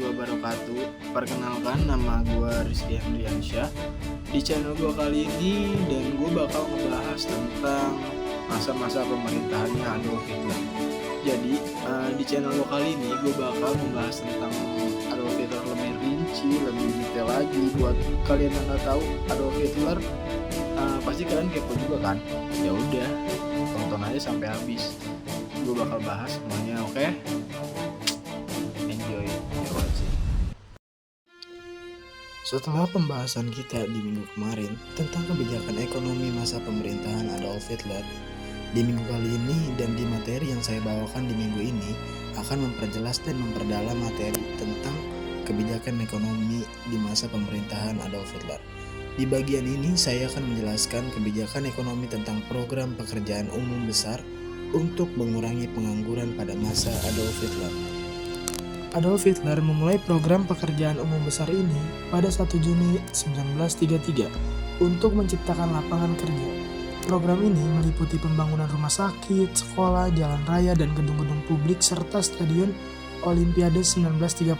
wabarakatuh. Perkenalkan, nama gue Rizky Hendriansyah. Di channel gue kali ini dan gue bakal ngebahas tentang masa-masa pemerintahannya Adolf Hitler. Jadi di channel gue kali ini gue bakal membahas tentang Adolf Hitler lebih rinci, lebih detail lagi. Buat kalian yang nggak tahu Adolf Hitler, pasti kalian kepo juga kan? Ya udah, tonton aja sampai habis. Gue bakal bahas semuanya, oke? Enjoy your watching. Setelah pembahasan kita di minggu kemarin tentang kebijakan ekonomi masa pemerintahan Adolf Hitler, di minggu kali ini dan di materi yang saya bawakan di minggu ini akan memperjelas dan memperdalam materi tentang kebijakan ekonomi di masa pemerintahan Adolf Hitler. Di bagian ini saya akan menjelaskan kebijakan ekonomi tentang program pekerjaan umum besar untuk mengurangi pengangguran pada masa Adolf Hitler. Adolf Hitler memulai program pekerjaan umum besar ini pada 1 Juni 1933 untuk menciptakan lapangan kerja. Program ini meliputi pembangunan rumah sakit, sekolah, jalan raya, dan gedung-gedung publik serta stadion Olimpiade 1936.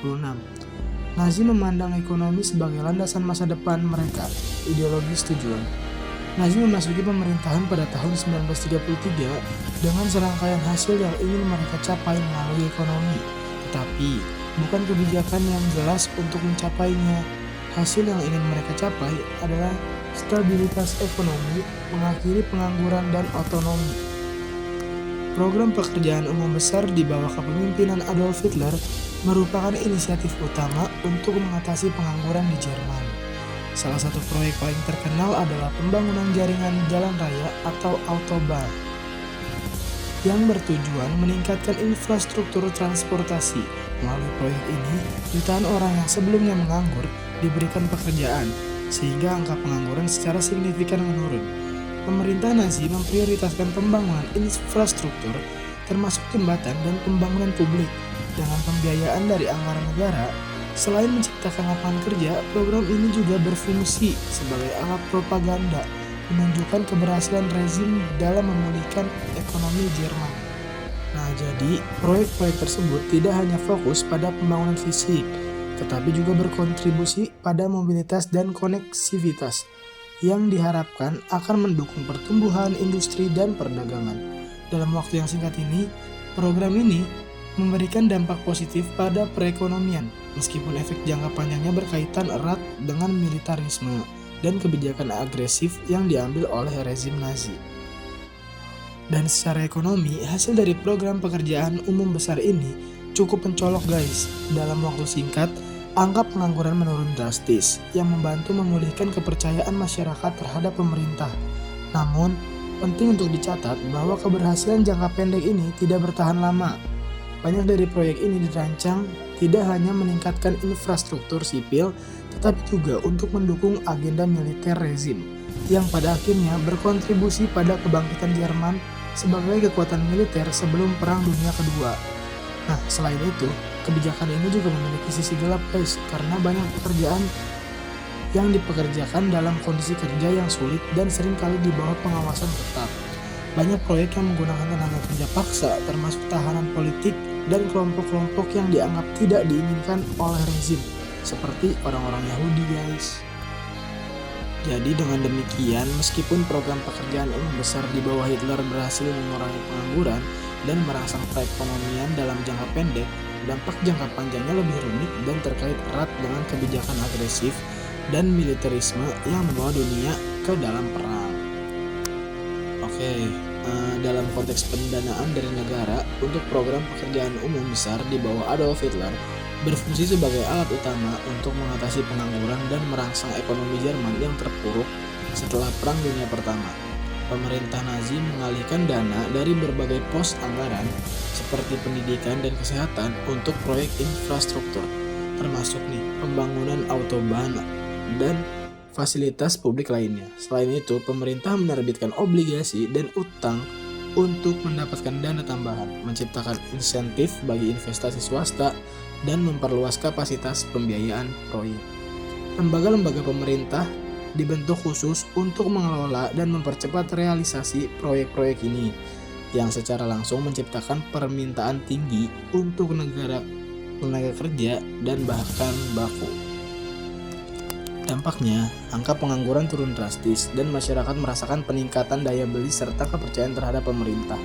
Nazi memandang ekonomi sebagai landasan masa depan mereka, ideologis tujuan. Nazi memasuki pemerintahan pada tahun 1933 dengan serangkaian hasil yang ingin mereka capai melalui ekonomi. Tetapi, bukan kebijakan yang jelas untuk mencapainya. Hasil yang ingin mereka capai adalah stabilitas ekonomi, mengakhiri pengangguran, dan otonomi. Program pekerjaan umum besar di bawah kepemimpinan Adolf Hitler merupakan inisiatif utama untuk mengatasi pengangguran di Jerman. Salah satu proyek paling terkenal adalah pembangunan jaringan jalan raya atau Autobahn, yang bertujuan meningkatkan infrastruktur transportasi. Melalui proyek ini, jutaan orang yang sebelumnya menganggur diberikan pekerjaan, sehingga angka pengangguran secara signifikan menurun. Pemerintah Nazi memprioritaskan pembangunan infrastruktur, termasuk jembatan dan pembangunan publik, dengan pembiayaan dari anggaran negara. Selain menciptakan lapangan kerja, program ini juga berfungsi sebagai alat propaganda, menunjukkan keberhasilan rezim dalam memulihkan ekonomi Jerman. Nah, jadi proyek-proyek tersebut tidak hanya fokus pada pembangunan fisik, tetapi juga berkontribusi pada mobilitas dan koneksivitas yang diharapkan akan mendukung pertumbuhan industri dan perdagangan. Dalam waktu yang singkat ini, program ini memberikan dampak positif pada perekonomian, meskipun efek jangka panjangnya berkaitan erat dengan militarisme dan kebijakan agresif yang diambil oleh rezim Nazi. Dan secara ekonomi, hasil dari program pekerjaan umum besar ini cukup mencolok guys. Dalam waktu singkat, angka pengangguran menurun drastis, yang membantu memulihkan kepercayaan masyarakat terhadap pemerintah. Namun, penting untuk dicatat bahwa keberhasilan jangka pendek ini tidak bertahan lama. Banyak dari proyek ini dirancang tidak hanya meningkatkan infrastruktur sipil, tetapi juga untuk mendukung agenda militer rezim, yang pada akhirnya berkontribusi pada kebangkitan Jerman sebagai kekuatan militer sebelum Perang Dunia Kedua. Nah, selain itu, kebijakan ini juga memiliki sisi gelap guys, karena banyak pekerjaan yang dipekerjakan dalam kondisi kerja yang sulit dan seringkali di bawah pengawasan ketat. Banyak proyek yang menggunakan tenaga kerja paksa, termasuk tahanan politik dan kelompok-kelompok yang dianggap tidak diinginkan oleh rezim, seperti orang-orang Yahudi guys. Jadi dengan demikian, meskipun program pekerjaan umum besar di bawah Hitler berhasil mengurangi pengangguran dan merangsang perekonomian dalam jangka pendek, dampak jangka panjangnya lebih rumit dan terkait erat dengan kebijakan agresif dan militerisme yang membawa dunia ke dalam perang. Dalam konteks pendanaan dari negara untuk program pekerjaan umum besar di bawah Adolf Hitler berfungsi sebagai alat utama untuk mengatasi pengangguran dan merangsang ekonomi Jerman yang terpuruk setelah Perang Dunia Pertama. Pemerintah Nazi mengalihkan dana dari berbagai pos anggaran seperti pendidikan dan kesehatan untuk proyek infrastruktur, termasuk pembangunan autobahn dan fasilitas publik lainnya. Selain itu, pemerintah menerbitkan obligasi dan utang untuk mendapatkan dana tambahan, menciptakan insentif bagi investasi swasta, dan memperluas kapasitas pembiayaan proyek. Lembaga-lembaga pemerintah dibentuk khusus untuk mengelola dan mempercepat realisasi proyek-proyek ini, yang secara langsung menciptakan permintaan tinggi untuk negara tenaga kerja, dan bahkan baku. Dampaknya, angka pengangguran turun drastis dan masyarakat merasakan peningkatan daya beli serta kepercayaan terhadap pemerintah.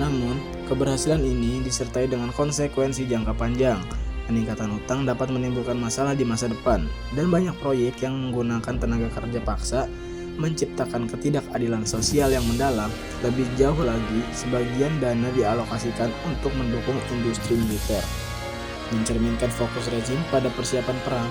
Namun, keberhasilan ini disertai dengan konsekuensi jangka panjang. Peningkatan utang dapat menimbulkan masalah di masa depan, dan banyak proyek yang menggunakan tenaga kerja paksa menciptakan ketidakadilan sosial yang mendalam. Lebih jauh lagi, sebagian dana dialokasikan untuk mendukung industri militer, mencerminkan fokus rezim pada persiapan perang.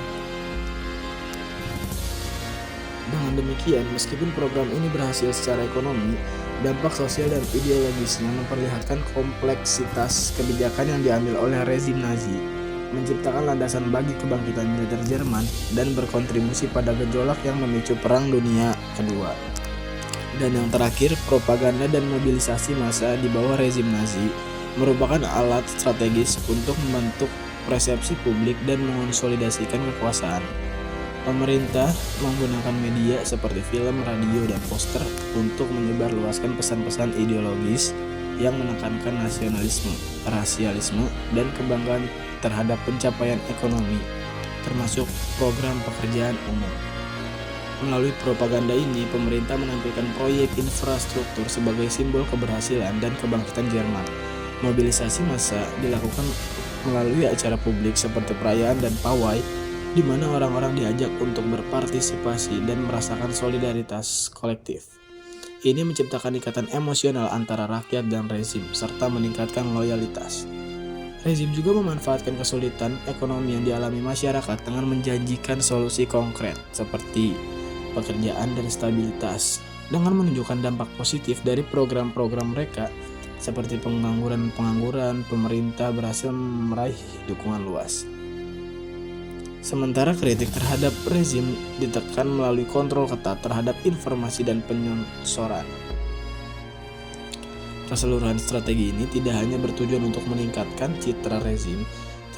Dengan demikian, meskipun program ini berhasil secara ekonomi, dampak sosial dan ideologisnya memperlihatkan kompleksitas kebijakan yang diambil oleh rezim Nazi, menciptakan landasan bagi kebangkitan militer Jerman, dan berkontribusi pada gejolak yang memicu Perang Dunia Kedua. Dan yang terakhir, propaganda dan mobilisasi massa di bawah rezim Nazi merupakan alat strategis untuk membentuk persepsi publik dan mengonsolidasikan kekuasaan. Pemerintah menggunakan media seperti film, radio, dan poster untuk menyebarluaskan pesan-pesan ideologis yang menekankan nasionalisme, rasialisme, dan kebanggaan terhadap pencapaian ekonomi, termasuk program pekerjaan umum. Melalui propaganda ini, pemerintah menampilkan proyek infrastruktur sebagai simbol keberhasilan dan kebangkitan Jerman. Mobilisasi massa dilakukan melalui acara publik seperti perayaan dan pawai, di mana orang-orang diajak untuk berpartisipasi dan merasakan solidaritas kolektif. Ini menciptakan ikatan emosional antara rakyat dan rezim, serta meningkatkan loyalitas. Rezim juga memanfaatkan kesulitan ekonomi yang dialami masyarakat dengan menjanjikan solusi konkret seperti pekerjaan dan stabilitas. Dengan menunjukkan dampak positif dari program-program mereka, seperti pengangguran, pemerintah berhasil meraih dukungan luas. Sementara kritik terhadap rezim ditekan melalui kontrol ketat terhadap informasi dan penyensoran. Keseluruhan strategi ini tidak hanya bertujuan untuk meningkatkan citra rezim,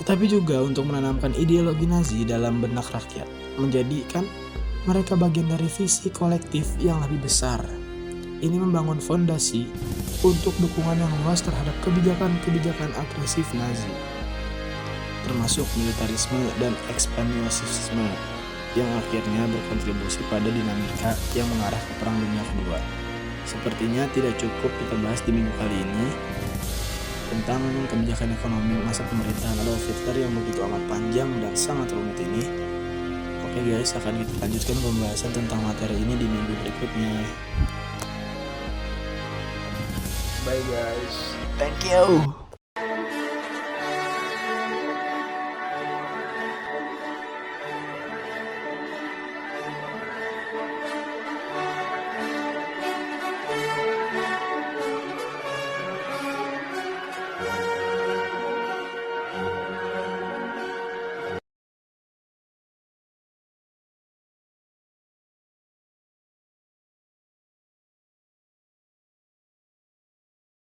tetapi juga untuk menanamkan ideologi Nazi dalam benak rakyat, menjadikan mereka bagian dari visi kolektif yang lebih besar. Ini membangun fondasi untuk dukungan yang luas terhadap kebijakan-kebijakan agresif Nazi, termasuk militarisme dan ekspansionisme yang akhirnya berkontribusi pada dinamika yang mengarah ke Perang Dunia Kedua. Sepertinya tidak cukup kita bahas di minggu kali ini tentang kebijakan ekonomi masa pemerintahan Adolf Hitler yang begitu amat panjang dan sangat rumit ini. Oke guys, akan kita lanjutkan pembahasan tentang materi ini di minggu berikutnya. Bye guys, thank you.